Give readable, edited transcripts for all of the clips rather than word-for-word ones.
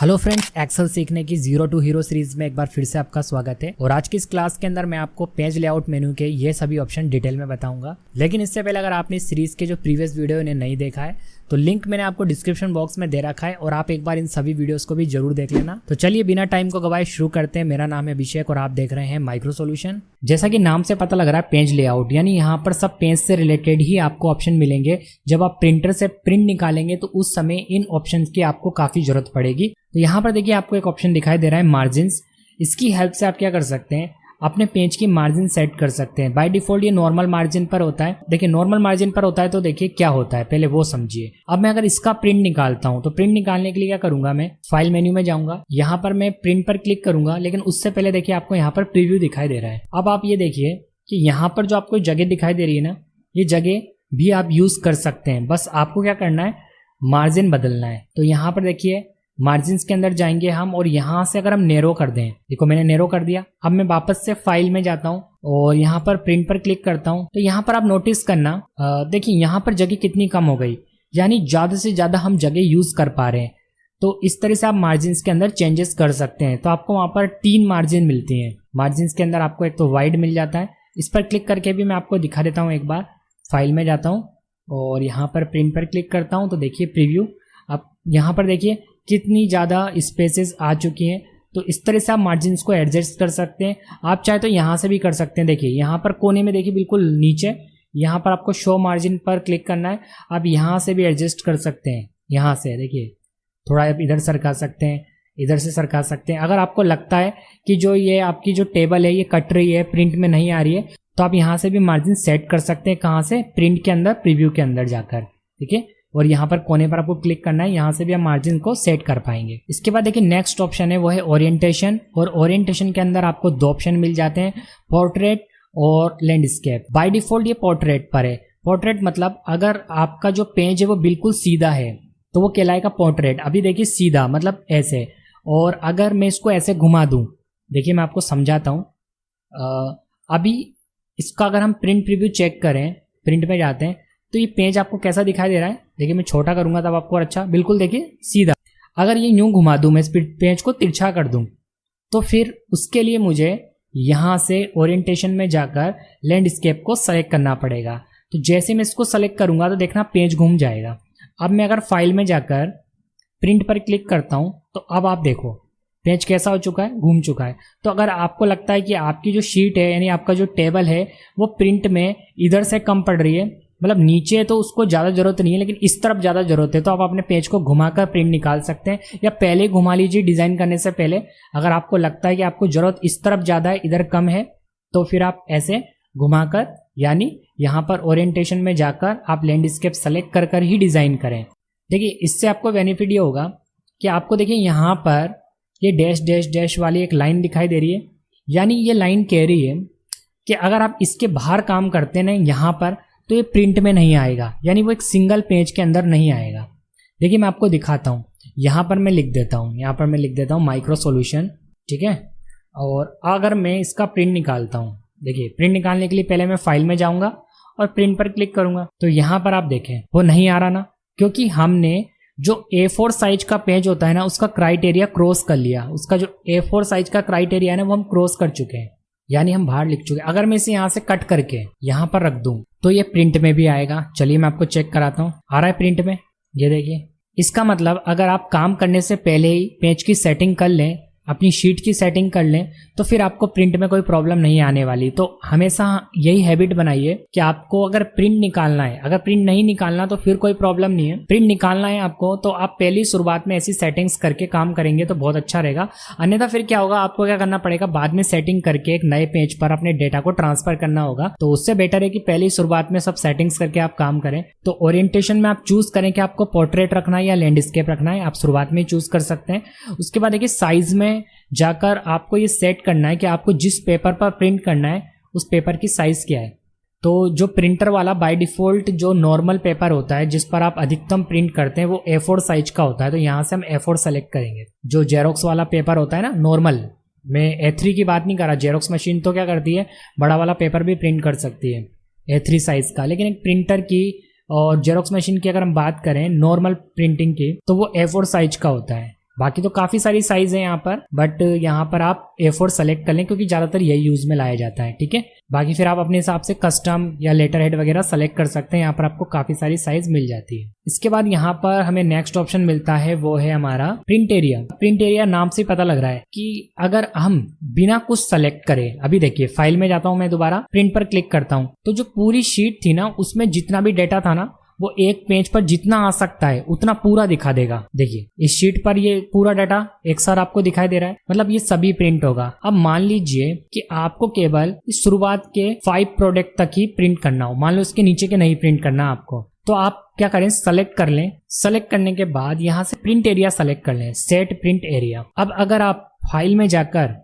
Hello friends, Excel सीखने की zero to hero series में एक बार फिर से आपका स्वागत है। और आज की इस क्लास के अंदर मैं आपको पेज लेआउट मेनू के ये सभी ऑप्शन डिटेल में बताऊंगा। लेकिन इससे पहले अगर आपने इस सीरीज के जो प्रीवियस वीडियो इन्हें नहीं देखा है तो लिंक मैंने आपको डिस्क्रिप्शन बॉक्स में दे रखा है और आप एक बार इन सभी वीडियोस को भी जरूर देख लेना। तो चलिए बिना टाइम को गवाए शुरू करते हैं। मेरा नाम है अभिषेक और आप देख रहे हैं माइक्रो सॉल्यूशन। जैसा कि नाम से पता लग रहा है पेज लेआउट, यानी यहाँ पर सब पेज से रिलेटेड ही आपको ऑप्शन मिलेंगे। जब आप प्रिंटर से प्रिंट निकालेंगे तो उस समय इन ऑप्शन की आपको काफी जरूरत पड़ेगी। तो यहाँ पर देखिए आपको एक ऑप्शन दिखाई दे रहा है मार्जिन्स। इसकी हेल्प से आप क्या कर सकते हैं, अपने पेज की मार्जिन सेट कर सकते हैं। बाय डिफॉल्ट ये नॉर्मल मार्जिन पर होता है। देखिए नॉर्मल मार्जिन पर होता है तो देखिए क्या होता है पहले वो समझिए। अब मैं अगर इसका प्रिंट निकालता हूं तो प्रिंट निकालने के लिए क्या करूंगा, मैं फाइल मेन्यू में जाऊंगा, यहाँ पर मैं प्रिंट पर क्लिक करूंगा। लेकिन उससे पहले देखिए आपको यहाँ पर प्रीव्यू दिखाई दे रहा है। अब आप ये देखिए कि यहाँ पर जो आपको जगह दिखाई दे रही है ना, ये जगह भी आप यूज कर सकते हैं। बस आपको क्या करना है, मार्जिन बदलना है। तो यहाँ पर देखिए मार्जिन्स के अंदर जाएंगे हम और यहाँ से अगर हम नैरो कर दें, देखो मैंने नैरो कर दिया। अब मैं वापस से फाइल में जाता हूँ और यहाँ पर प्रिंट पर क्लिक करता हूँ। तो यहाँ पर आप नोटिस करना, देखिए यहाँ पर जगह कितनी कम हो गई, यानी ज्यादा से ज्यादा हम जगह यूज कर पा रहे हैं। तो इस तरह से आप मार्जिन्स के अंदर चेंजेस कर सकते हैं। तो आपको वहाँ पर 3 मार्जिन मिलती हैं। मार्जिन्स के अंदर आपको एक तो वाइड मिल जाता है, इस पर क्लिक करके भी मैं आपको दिखा देता हूँ। एक बार फाइल में जाता हूँ और यहाँ पर प्रिंट पर क्लिक करता हूँ तो देखिए प्रीव्यू। अब यहाँ पर देखिए कितनी ज़्यादा स्पेसेस आ चुकी हैं। तो इस तरह से आप मार्जिन्स को एडजस्ट कर सकते हैं। आप चाहे तो यहाँ से भी कर सकते हैं। देखिए यहाँ पर कोने में देखिए बिल्कुल नीचे यहाँ पर आपको शो मार्जिन पर क्लिक करना है। आप यहाँ से भी एडजस्ट कर सकते हैं। यहाँ से देखिए थोड़ा आप इधर सरका सकते हैं, इधर से सरका सकते हैं। अगर आपको लगता है कि जो ये आपकी जो टेबल है ये कट रही है, प्रिंट में नहीं आ रही है, तो आप यहाँ से भी मार्जिन सेट कर सकते हैं। कहाँ से, प्रिंट के अंदर, प्रीव्यू के अंदर जाकर, ठीक है। और यहाँ पर कोने पर आपको क्लिक करना है, यहाँ से भी हम मार्जिन को सेट कर पाएंगे। इसके बाद देखिए नेक्स्ट ऑप्शन है वो है ओरिएंटेशन। और ओरिएंटेशन के अंदर आपको 2 ऑप्शन मिल जाते हैं, पोर्ट्रेट और लैंडस्केप। बाय डिफॉल्ट ये पोर्ट्रेट पर है। पोर्ट्रेट मतलब अगर आपका जो पेज है वो बिल्कुल सीधा है तो वो कहलाएगा पोर्ट्रेट। अभी देखिए सीधा मतलब ऐसे, और अगर मैं इसको ऐसे घुमा दूं, देखिए मैं आपको समझाता हूँ। अभी इसका अगर हम प्रिंट प्रीव्यू चेक करें, प्रिंट में जाते हैं तो ये पेज आपको कैसा दिखाई दे रहा है। देखिए मैं छोटा करूंगा तब आपको अच्छा, बिल्कुल देखिए सीधा। अगर ये यूं घुमा दूं, मैं इस पेज को तिरछा कर दूं, तो फिर उसके लिए मुझे यहाँ से ओरिएंटेशन में जाकर लैंडस्केप को सेलेक्ट करना पड़ेगा। तो जैसे मैं इसको सेलेक्ट करूंगा तो देखना पेज घूम जाएगा। अब मैं अगर फाइल में जाकर प्रिंट पर क्लिक करता हूं तो अब आप देखो पेज कैसा हो चुका है, घूम चुका है। तो अगर आपको लगता है कि आपकी जो शीट है यानी आपका जो टेबल है वो प्रिंट में इधर से कम पड़ रही है, मतलब नीचे है तो उसको ज़्यादा जरूरत नहीं है लेकिन इस तरफ ज़्यादा जरूरत है, तो आप अपने पेज को घुमाकर प्रिंट निकाल सकते हैं। या पहले घुमा लीजिए डिज़ाइन करने से पहले। अगर आपको लगता है कि आपको ज़रूरत इस तरफ ज़्यादा है, इधर कम है, तो फिर आप ऐसे घुमाकर यानी यहाँ पर ओरिएंटेशन में जाकर आप लैंडस्केप सेलेक्ट कर कर ही डिज़ाइन करें। देखिए इससे आपको बेनिफिट ये होगा कि आपको देखिए यहाँ पर ये डैश डैश डैश वाली एक लाइन दिखाई दे रही है, यानी ये लाइन कह रही है कि अगर आप इसके बाहर काम करते हैं ना यहाँ पर, तो ये प्रिंट में नहीं आएगा, यानी वो एक सिंगल पेज के अंदर नहीं आएगा। देखिए मैं आपको दिखाता हूँ। यहाँ पर मैं लिख देता हूँ, यहाँ पर मैं लिख देता हूँ माइक्रो सॉल्यूशन, ठीक है। और अगर मैं इसका प्रिंट निकालता हूँ, देखिए प्रिंट निकालने के लिए पहले मैं फाइल में जाऊँगा और प्रिंट पर क्लिक करूँगा। तो यहाँ पर आप देखें वो नहीं आ रहा ना, क्योंकि हमने जो A4 साइज का पेज होता है ना उसका क्राइटेरिया क्रॉस कर लिया। उसका जो A4 साइज का क्राइटेरिया है ना वो हम क्रॉस कर चुके हैं, यानी हम बाहर लिख चुके हैं। अगर मैं इसे यहाँ से कट करके यहाँ पर रख दूं तो ये प्रिंट में भी आएगा। चलिए मैं आपको चेक कराता हूँ, आ रहा है प्रिंट में, ये देखिए। इसका मतलब अगर आप काम करने से पहले ही पेज की सेटिंग कर लें, अपनी शीट की सेटिंग कर लें, तो फिर आपको प्रिंट में कोई प्रॉब्लम नहीं आने वाली। तो हमेशा यही हैबिट बनाइए कि आपको अगर प्रिंट निकालना है, अगर प्रिंट नहीं निकालना तो फिर कोई प्रॉब्लम नहीं है। प्रिंट निकालना है आपको तो आप पहली शुरुआत में ऐसी सेटिंग्स करके काम करेंगे तो बहुत अच्छा रहेगा। अन्यथा फिर क्या होगा, आपको क्या करना पड़ेगा, बाद में सेटिंग करके एक नए पेज पर अपने डेटा को ट्रांसफर करना होगा। तो उससे बेटर है कि पहली शुरुआत में सब सेटिंग्स करके आप काम करें। तो ओरिएंटेशन में आप चूज करें कि आपको पोर्ट्रेट रखना है या लैंडस्केप रखना है, आप शुरुआत में चूज कर सकते हैं। उसके बाद देखिए साइज में जाकर आपको ये सेट करना है कि आपको जिस पेपर पर प्रिंट करना है उस पेपर की साइज क्या है। तो जो प्रिंटर वाला बाय डिफॉल्ट जो नॉर्मल पेपर होता है जिस पर आप अधिकतम प्रिंट करते हैं वो A4 साइज का होता है। तो यहाँ से हम A4 सेलेक्ट करेंगे। जो जेरोक्स वाला पेपर होता है ना नॉर्मल, मैं A3 की बात नहीं कर रहा। जेरोक्स मशीन तो क्या करती है, बड़ा वाला पेपर भी प्रिंट कर सकती है A3 साइज का, लेकिन एक प्रिंटर की और जेरोक्स मशीन की अगर हम बात करें नॉर्मल प्रिंटिंग की तो वो A4 साइज का होता है। बाकी तो काफ़ी सारी साइज़ है यहाँ पर, बट यहाँ पर आप A4 सेलेक्ट कर लें क्योंकि ज़्यादातर यही यूज़ में लाया जाता है। ठीक है, बाकी फिर आप अपने हिसाब से कस्टम या लेटर हेड वगैरह सेलेक्ट कर सकते हैं। यहाँ पर आपको काफ़ी सारी साइज़ मिल जाती है। इसके बाद यहाँ पर हमें नेक्स्ट ऑप्शन मिलता है, वो है हमारा प्रिंट एरिया। प्रिंट एरिया नाम से पता लग रहा है कि अगर हम बिना कुछ सेलेक्ट करें, अभी देखिए फाइल में जाता हूँ मैं, दोबारा प्रिंट पर क्लिक करता हूँ, तो जो पूरी शीट थी ना उसमें जितना भी डेटा था ना वो एक पेज पर जितना आ सकता है उतना पूरा दिखा देगा। देखिए इस शीट पर ये पूरा डाटा एक साथ आपको दिखाई दे रहा है, मतलब ये सभी प्रिंट होगा। अब मान लीजिए कि आपको केवल शुरुआत के 5 प्रोडक्ट तक ही प्रिंट करना हो, मान लो इसके नीचे के नहीं प्रिंट करना आपको, तो आप क्या करें, सेलेक्ट कर लें। सेलेक्ट करने के बाद यहाँ से प्रिंट एरिया सेलेक्ट कर लें, सेट प्रिंट एरिया। अब अगर आप फाइल में जाकर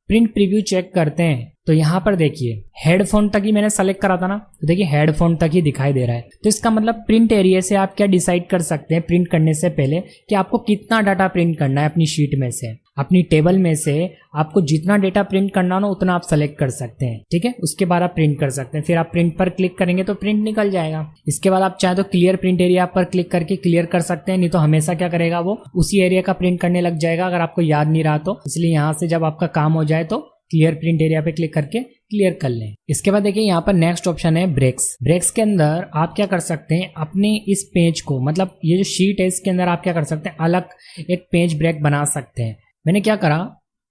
प्रिंट प्रीव्यू चेक करते हैं तो यहाँ पर देखिए हेडफोन तक ही मैंने सेलेक्ट करा था ना, तो देखिए हेडफोन तक ही दिखाई दे रहा है। तो इसका मतलब प्रिंट एरिया से आप क्या डिसाइड कर सकते हैं प्रिंट करने से पहले कि आपको कितना डाटा प्रिंट करना है अपनी शीट में से, अपनी टेबल में से आपको जितना डेटा प्रिंट करना हो उतना आप सेलेक्ट कर सकते हैं। ठीक है, उसके बाद आप प्रिंट कर सकते हैं। फिर आप प्रिंट पर क्लिक करेंगे तो प्रिंट निकल जाएगा। इसके बाद आप चाहे तो क्लियर प्रिंट एरिया पर क्लिक करके क्लियर कर सकते हैं, नहीं तो हमेशा क्या करेगा वो उसी एरिया का प्रिंट करने लग जाएगा अगर आपको याद नहीं रहा तो। इसलिए यहाँ से जब आपका काम हो जाए तो क्लियर प्रिंट एरिया पे क्लिक करके क्लियर कर लें। इसके बाद देखिए यहाँ पर नेक्स्ट ऑप्शन है ब्रेक्स। ब्रेक्स के अंदर आप क्या कर सकते हैं, अपने इस पेज को, मतलब ये जो शीट है इसके अंदर आप क्या कर सकते हैं, अलग एक पेज ब्रेक बना सकते हैं। मैंने क्या करा,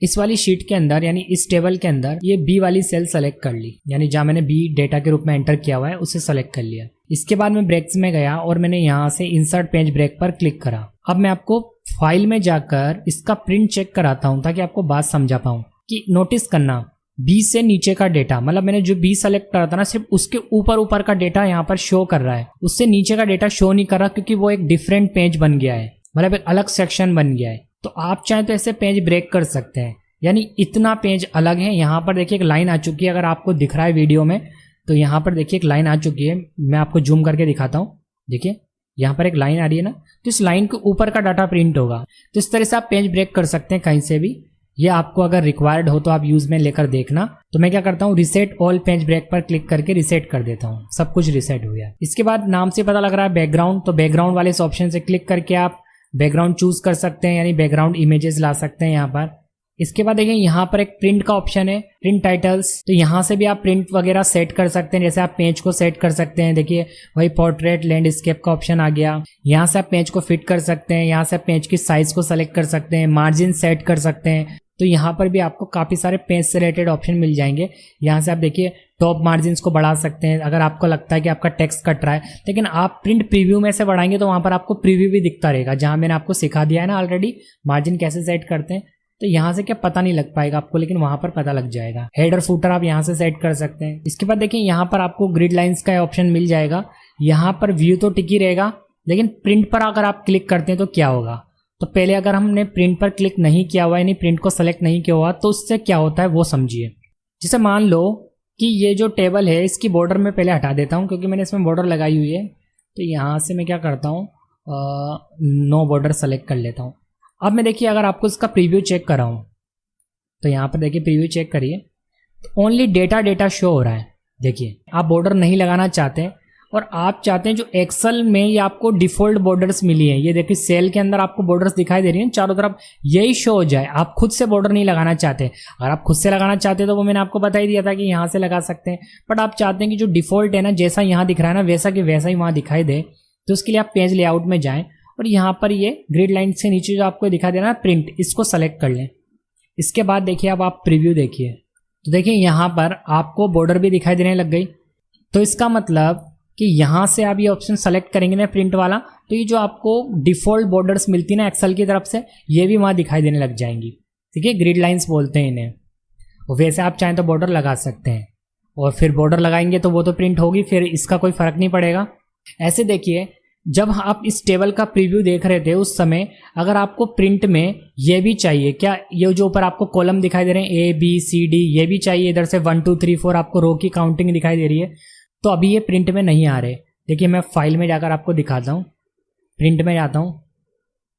इस वाली शीट के अंदर यानी इस टेबल के अंदर ये बी वाली सेल सेलेक्ट कर ली, यानी जहाँ मैंने बी डेटा के रूप में एंटर किया हुआ है उसे सेलेक्ट कर लिया। इसके बाद मैं ब्रेक्स में गया और मैंने यहाँ से इंसर्ट पेज ब्रेक पर क्लिक करा। अब मैं आपको फाइल में जाकर इसका प्रिंट चेक कराता हूँ ताकि आपको बात समझा पाऊँ कि नोटिस करना बी से नीचे का डेटा, मतलब मैंने जो बी सेलेक्ट करा था ना सिर्फ उसके ऊपर का डेटा यहाँ पर शो कर रहा है, उससे नीचे का डेटा शो नहीं कर रहा क्योंकि वो एक डिफरेंट पेज बन गया है, मतलब एक अलग सेक्शन बन गया है। तो आप चाहें तो ऐसे पेज ब्रेक कर सकते हैं, यानी इतना पेज अलग है। यहाँ पर देखिए एक लाइन आ चुकी है, अगर आपको दिख रहा है वीडियो में तो यहाँ पर देखिए एक लाइन आ चुकी है। मैं आपको जूम करके दिखाता हूँ, देखिए यहाँ पर एक लाइन आ रही है ना, तो इस लाइन के ऊपर का डाटा प्रिंट होगा। तो इस तरह से आप पेज ब्रेक कर सकते हैं कहीं से भी। ये आपको अगर रिक्वायर्ड हो तो आप यूज में लेकर देखना। तो मैं क्या करता हूँ, रिसेट ऑल पेज ब्रेक पर क्लिक करके रिसेट कर देता हूँ, सब कुछ रिसेट हो गया। इसके बाद नाम से पता लग रहा है बैकग्राउंड, तो बैकग्राउंड वाले इस ऑप्शन से क्लिक करके आप बैकग्राउंड चूज कर सकते हैं, यानी बैकग्राउंड इमेजेस ला सकते हैं यहाँ पर। इसके बाद देखिए यहाँ पर एक प्रिंट का ऑप्शन है, प्रिंट टाइटल्स, तो यहाँ से भी आप प्रिंट वगैरह सेट कर सकते हैं, जैसे आप पेज को सेट कर सकते हैं। देखिए वही पोर्ट्रेट लैंडस्केप का ऑप्शन आ गया, यहाँ से आप पेज को फिट कर सकते हैं, यहाँ से आप पेज की साइज को सेलेक्ट कर सकते हैं, मार्जिन सेट कर सकते हैं। तो यहाँ पर भी आपको काफ़ी सारे पेज से रिलेटेड ऑप्शन मिल जाएंगे। यहाँ से आप देखिए टॉप मार्जिन को बढ़ा सकते हैं अगर आपको लगता है कि आपका टेक्स्ट कट रहा है, लेकिन आप प्रिंट प्रीव्यू में से बढ़ाएंगे तो वहाँ पर आपको प्रीव्यू भी दिखता रहेगा, जहाँ मैंने आपको सिखा दिया है ना ऑलरेडी मार्जिन कैसे सेट करते हैं। तो यहाँ से क्या पता नहीं लग पाएगा आपको, लेकिन वहाँ पर पता लग जाएगा। हेडर फुटर आप यहाँ से सेट कर सकते हैं। इसके बाद देखिए यहाँ पर आपको ग्रिड लाइंस का ऑप्शन मिल जाएगा। यहाँ पर व्यू तो टिक ही रहेगा, लेकिन प्रिंट पर अगर आप क्लिक करते हैं तो क्या होगा, तो पहले अगर हमने प्रिंट पर क्लिक नहीं किया हुआ, यानी प्रिंट को सेलेक्ट नहीं किया हुआ, तो उससे क्या होता है वो समझिए। जैसे मान लो कि ये जो टेबल है इसकी बॉर्डर में पहले हटा देता हूँ क्योंकि मैंने इसमें बॉर्डर लगाई हुई है। तो यहाँ से मैं क्या करता हूँ, नो बॉर्डर सेलेक्ट कर लेता हूँ। अब मैं देखिए अगर आपको इसका प्रीव्यू चेक कराऊँ तो यहाँ पर देखिए प्रीव्यू चेक करिए, तो ओनली डेटा शो हो रहा है। देखिए आप बॉर्डर नहीं लगाना चाहते और आप चाहते हैं जो एक्सेल में ये आपको डिफॉल्ट बॉर्डर्स मिली है, ये देखिए सेल के अंदर आपको बॉर्डर्स दिखाई दे रही हैं चारों तरफ, यही शो हो जाए। आप खुद से बॉर्डर नहीं लगाना चाहते। अगर आप खुद से लगाना चाहते तो वो मैंने आपको बता ही दिया था कि यहाँ से लगा सकते हैं, बट आप चाहते हैं कि जो डिफॉल्ट है ना, जैसा यहाँ दिख रहा है ना वैसा कि वैसा ही वहाँ दिखाई दे, तो उसके लिए आप पेज लेआउट में जाएं और यहाँ पर ये ग्रिड लाइन से नीचे जो आपको दिखाई दे रहा है प्रिंट, इसको सेलेक्ट कर लें। इसके बाद देखिए अब आप प्रीव्यू देखिए, तो देखिए यहाँ पर आपको बॉर्डर भी दिखाई देने लग गई। तो इसका मतलब कि यहाँ से आप ये ऑप्शन सेलेक्ट करेंगे ना प्रिंट वाला, तो ये जो आपको डिफॉल्ट बॉर्डर्स मिलती है ना एक्सेल की तरफ से, ये भी वहाँ दिखाई देने लग जाएंगी। ठीक है, ग्रिड लाइंस बोलते हैं इन्हें। और वैसे आप चाहें तो बॉर्डर लगा सकते हैं, और फिर बॉर्डर लगाएंगे तो वो तो प्रिंट होगी, फिर इसका कोई फर्क नहीं पड़ेगा। ऐसे देखिए जब आप इस टेबल का प्रीव्यू देख रहे थे उस समय अगर आपको प्रिंट में ये भी चाहिए, क्या ये जो ऊपर आपको कॉलम दिखाई दे रहे हैं A B C D, ये भी चाहिए, इधर से 1 2 3 4 आपको रो की काउंटिंग दिखाई दे रही है, तो अभी ये प्रिंट में नहीं आ रहे। देखिए मैं फाइल में जाकर आपको दिखाता हूँ, प्रिंट में जाता हूँ,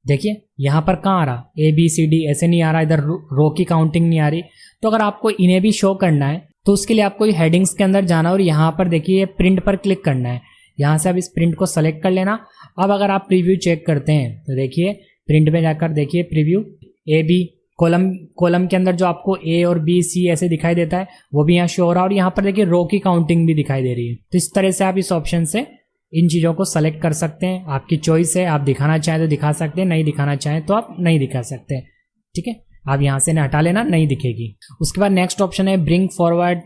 देखिए यहाँ पर कहाँ आ रहा A B C D ऐसे नहीं आ रहा, इधर रो की काउंटिंग नहीं आ रही। तो अगर आपको इन्हें भी शो करना है तो उसके लिए आपको हेडिंग्स के अंदर जाना और यहाँ पर देखिए प्रिंट पर क्लिक करना है। यहाँ से अब इस प्रिंट को सेलेक्ट कर लेना। अब अगर आप प्रीव्यू चेक करते हैं तो देखिए प्रिंट में जाकर देखिए प्रीव्यू ए बी कॉलम के अंदर जो आपको ए और बी सी ऐसे दिखाई देता है वो भी यहाँ शो हो रहा है, और यहाँ पर देखिए रो की काउंटिंग भी दिखाई दे रही है। तो इस तरह से आप इस ऑप्शन से इन चीज़ों को सेलेक्ट कर सकते हैं, आपकी चॉइस है। आप दिखाना चाहें तो दिखा सकते हैं, नहीं दिखाना चाहें तो आप नहीं दिखा सकते हैं। ठीक है, आप यहाँ से हटा लेना, नहीं दिखेगी। उसके बाद नेक्स्ट ऑप्शन है ब्रिंग फॉरवर्ड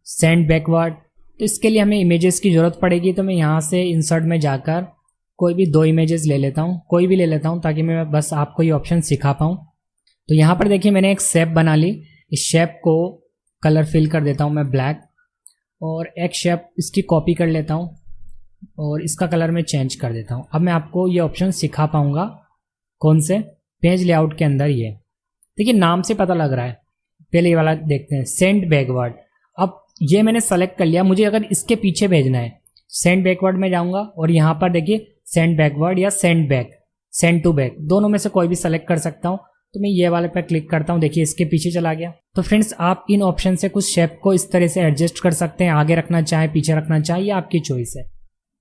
सेंड बैकवर्ड। तो इसके लिए हमें इमेजेस की ज़रूरत पड़ेगी, तो मैं यहाँ से इंसर्ट में जाकर कोई भी 2 इमेजेस ले लेता हूँ, कोई भी ले लेता हूँ ताकि मैं बस आपको ये ऑप्शन सिखा पाऊँ। तो यहाँ पर देखिए मैंने एक शेप बना ली, इस शेप को कलर फिल कर देता हूँ मैं ब्लैक, और एक शेप इसकी कॉपी कर लेता हूँ और इसका कलर मैं चेंज कर देता हूँ। अब मैं आपको ये ऑप्शन सिखा पाऊँगा कौन से, पेज लेआउट के अंदर। ये देखिए नाम से पता लग रहा है। पहले ये वाला देखते हैं, सेंड बैकवर्ड। अब ये मैंने सेलेक्ट कर लिया, मुझे अगर इसके पीछे भेजना है सेंड बैकवर्ड में जाऊँगा और यहाँ पर देखिए सेंड बैकवर्ड या send back, send to back, दोनों में से कोई भी सेलेक्ट कर सकता हूँ। तो मैं ये वाले पे क्लिक करता हूँ, देखिए इसके पीछे चला गया। तो फ्रेंड्स आप इन ऑप्शन से कुछ शेप को इस तरह से एडजस्ट कर सकते हैं, आगे रखना चाहें पीछे रखना चाहें, ये आपकी चॉइस है।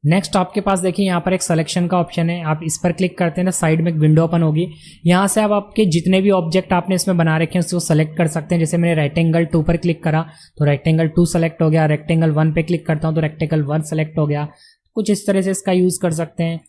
नेक्स्ट आपके पास देखिए यहाँ पर एक सिलेक्शन का ऑप्शन है, आप इस पर क्लिक करते हैं ना, साइड में एक विंडो ओपन होगी। यहाँ से आप आपके जितने भी ऑब्जेक्ट आपने इसमें बना रखे हैं उसको सेलेक्ट कर सकते हैं। जैसे मैंने रेक्टेंगल 2 पर क्लिक करा तो रेक्टेंगल 2 सेलेक्ट हो गया, रेक्टेंगल 1 पे क्लिक करता हूँ तो रेक्टेंगल 1 सेलेक्ट हो गया। कुछ इस तरह से इसका यूज़ कर सकते हैं।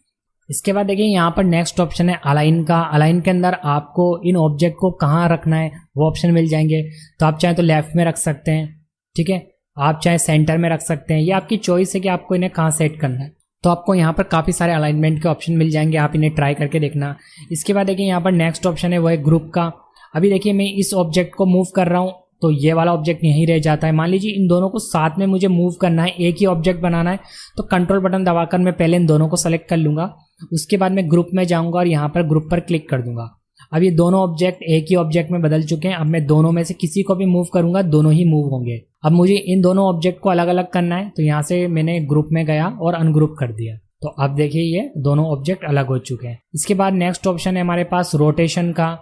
इसके बाद देखिए यहाँ पर नेक्स्ट ऑप्शन है अलाइन का। अलाइन के अंदर आपको इन ऑब्जेक्ट को कहाँ रखना है वो ऑप्शन मिल जाएंगे। तो आप चाहें तो लेफ्ट में रख सकते हैं, ठीक है, आप चाहे सेंटर में रख सकते हैं, ये आपकी चॉइस है कि आपको इन्हें कहाँ सेट करना है। तो आपको यहाँ पर काफ़ी सारे अलाइनमेंट के ऑप्शन मिल जाएंगे, आप इन्हें ट्राई करके देखना। इसके बाद देखिए यहाँ पर नेक्स्ट ऑप्शन है वो है ग्रुप का। अभी देखिए मैं इस ऑब्जेक्ट को मूव कर रहा हूँ तो ये वाला ऑब्जेक्ट यहीं रह जाता है। मान लीजिए इन दोनों को साथ में मुझे मूव करना है, एक ही ऑब्जेक्ट बनाना है, तो कंट्रोल बटन दबाकर मैं पहले इन दोनों को सेलेक्ट कर लूँगा। उसके बाद मैं ग्रुप में जाऊँगा और यहाँ पर ग्रुप पर क्लिक कर दूंगा। अब ये दोनों ऑब्जेक्ट एक ही ऑब्जेक्ट में बदल चुके हैं। अब मैं दोनों में से किसी को भी मूव करूंगा, दोनों ही मूव होंगे। अब मुझे इन दोनों ऑब्जेक्ट को अलग अलग करना है, तो यहाँ से मैंने ग्रुप में गया और अनग्रुप कर दिया। तो अब देखिए ये दोनों ऑब्जेक्ट अलग हो चुके हैं। इसके बाद नेक्स्ट ऑप्शन है हमारे पास रोटेशन का।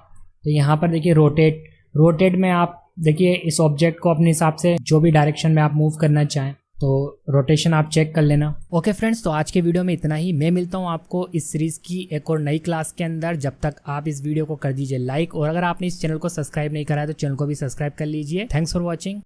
तो यहाँ पर देखिए रोटेट में आप देखिए इस ऑब्जेक्ट को अपने हिसाब से जो भी डायरेक्शन में आप मूव करना चाहें तो रोटेशन आप चेक कर लेना। ओके फ्रेंड्स, तो आज के वीडियो में इतना ही। मैं मिलता हूँ आपको इस सीरीज की एक और नई क्लास के अंदर। जब तक आप इस वीडियो को कर दीजिए लाइक, और अगर आपने इस चैनल को सब्सक्राइब नहीं करा है तो चैनल को भी सब्सक्राइब कर लीजिए। Thanks for watching.